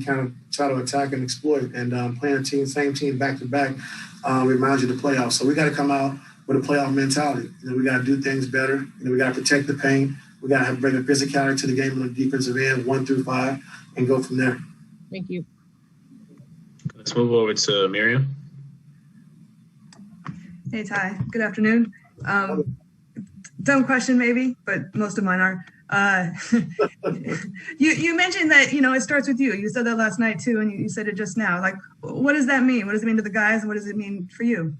can kind of try to attack and exploit. And playing a team, same team back to back, reminds you of the playoffs. So we got to come out with a playoff mentality. We got to do things better. We got to protect the paint. We got to bring a physicality to the game on the defensive end, 1 through 5, and go from there. Thank you. Let's move over to Miriam. Hey, Ty. Good afternoon. Dumb question maybe, but most of mine are. You mentioned that, it starts with you. You said that last night too, and you said it just now. Like, what does that mean? What does it mean to the guys, and what does it mean for you?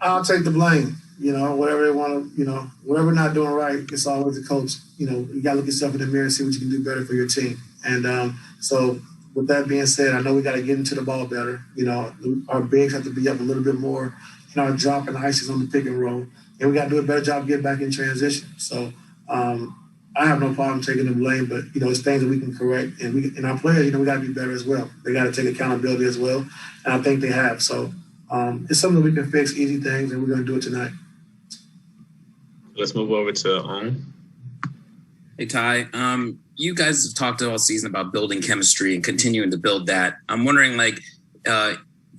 I'll take the blame. Whatever they want to, whatever we're not doing right, it's always the coach. You got to look yourself in the mirror and see what you can do better for your team. And so with that being said, I know we got to get into the ball better. Our bigs have to be up a little bit more. Our drop and ices on the pick and roll. And we got to do a better job getting back in transition. So I have no problem taking the blame, but, it's things that we can correct. And our players, we got to be better as well. They got to take accountability as well. And I think they have. So it's something that we can fix, easy things, and we're going to do it tonight. Let's move over to Owen. Hey, Ty. You guys have talked all season about building chemistry and continuing to build that. I'm wondering,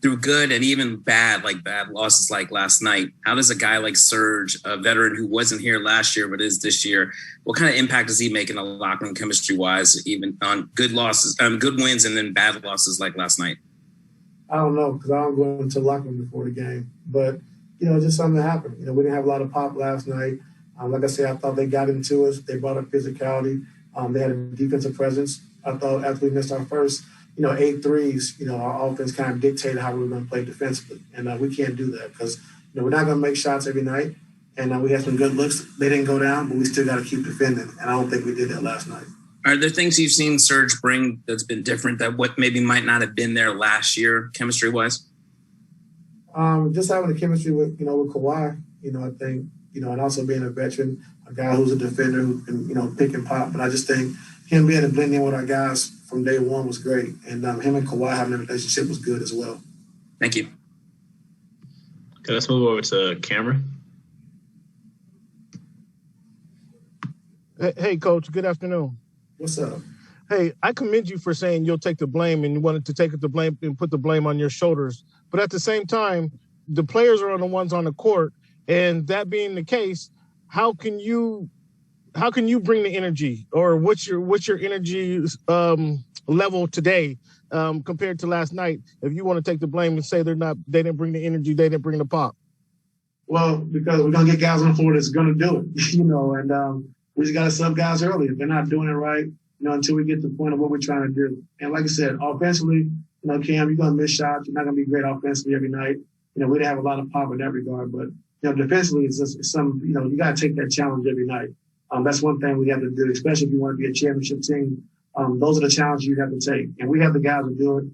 through good and even bad losses like last night, how does a guy like Serge, a veteran who wasn't here last year but is this year, what kind of impact does he make in the locker room chemistry-wise, even on good losses, good wins and then bad losses like last night? I don't know, because I don't go into the locker room before the game. But, just something that happened. We didn't have a lot of pop last night. Like I said, I thought they got into us. They brought up physicality. They had a defensive presence. I thought after we missed our first 8 threes, our offense kind of dictated how we were going to play defensively. And we can't do that because, we're not going to make shots every night. And we had some good looks. They didn't go down, but we still got to keep defending. And I don't think we did that last night. Are there things you've seen Serge bring that's been different that what maybe might not have been there last year, chemistry-wise? Just having the chemistry with Kawhi, I think, and also being a veteran, a guy who's a defender who can, pick and pop. But I just think him being able to blend in with our guys from day one was great. And him and Kawhi having a relationship was good as well. Thank you. Okay, let's move over to Cameron. Hey, Coach. Good afternoon. What's up? Hey, I commend you for saying you'll take the blame and you wanted to take the blame and put the blame on your shoulders. But at the same time, the players are the ones on the court. And that being the case, how can you bring the energy, or what's your energy level today compared to last night? If you want to take the blame and say they didn't bring the energy, they didn't bring the pop. Well, because we're gonna get guys on the floor that's gonna do it, and we just gotta sub guys early if they're not doing it right, until we get to the point of what we're trying to do. And like I said, offensively, Cam, you're gonna miss shots. You're not gonna be great offensively every night. We didn't have a lot of pop in that regard, but defensively, it's some, you got to take that challenge every night. That's one thing we have to do, especially if you want to be a championship team. Those are the challenges you have to take. And we have the guys to do it.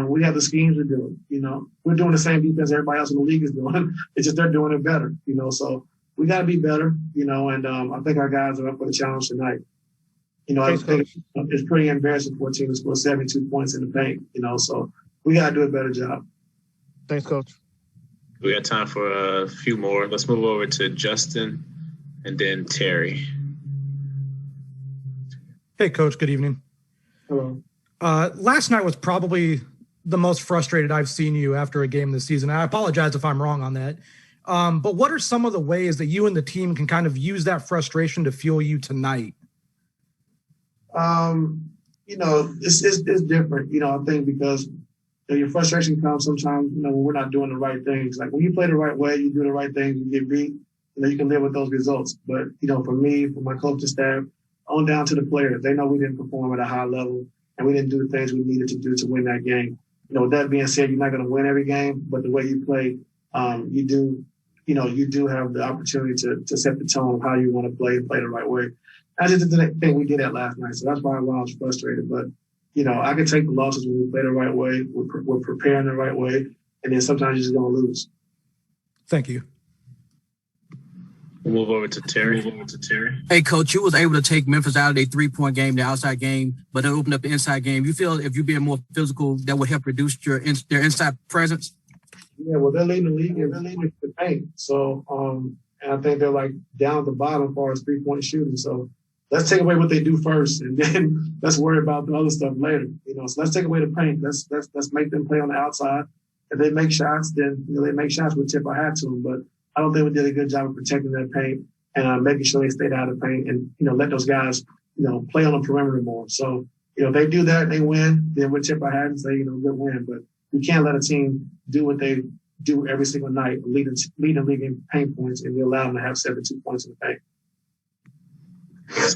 We have the schemes to do it. We're doing the same defense everybody else in the league is doing. It's just they're doing it better, So we got to be better, and I think our guys are up for the challenge tonight. I think it's pretty embarrassing for a team to score 72 points in the paint, so we got to do a better job. Thanks, Coach. We got time for a few more. Let's move over to Justin and then Terry. Hey, Coach. Good evening. Hello. Last night was probably the most frustrated I've seen you after a game this season. I apologize if I'm wrong on that. But what are some of the ways that you and the team can kind of use that frustration to fuel you tonight? It's different, I think, because your frustration comes sometimes, when we're not doing the right things. Like when you play the right way, you do the right things, you get beat, you can live with those results. But, for me, for my coaching staff, on down to the players, they know we didn't perform at a high level and we didn't do the things we needed to do to win that game. With that being said, you're not going to win every game, but the way you play, you do have the opportunity to set the tone of how you want to play and play the right way. I just didn't think we did that last night. So that's why I was frustrated. But, I can take the losses when we play the right way. We're preparing the right way. And then sometimes you're just going to lose. Thank you. We'll move over to Terry. Hey, Coach, you was able to take Memphis out of their 3-point game, the outside game, but then open up the inside game. You feel if you being more physical, that would help reduce their inside presence? Yeah, well, they're leading the league and they're leading the paint. So, and I think they're like down at the bottom as far as 3-point shooting. So, let's take away what they do first, and then let's worry about the other stuff later. So let's take away the paint. Let's make them play on the outside. If they make shots, then they make shots. We'll tip our hat to them. But I don't think we did a good job of protecting that paint and making sure they stayed out of the paint and let those guys play on the perimeter more. So if they do that and they win, then we'll tip our hat and say good win. But we can't let a team do what they do every single night, lead the league in paint points, and we allow them to have 72 points in the paint. That's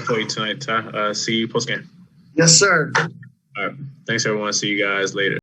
for you tonight, Ty. See you post game. Yes, sir. All right. Thanks, everyone. See you guys later.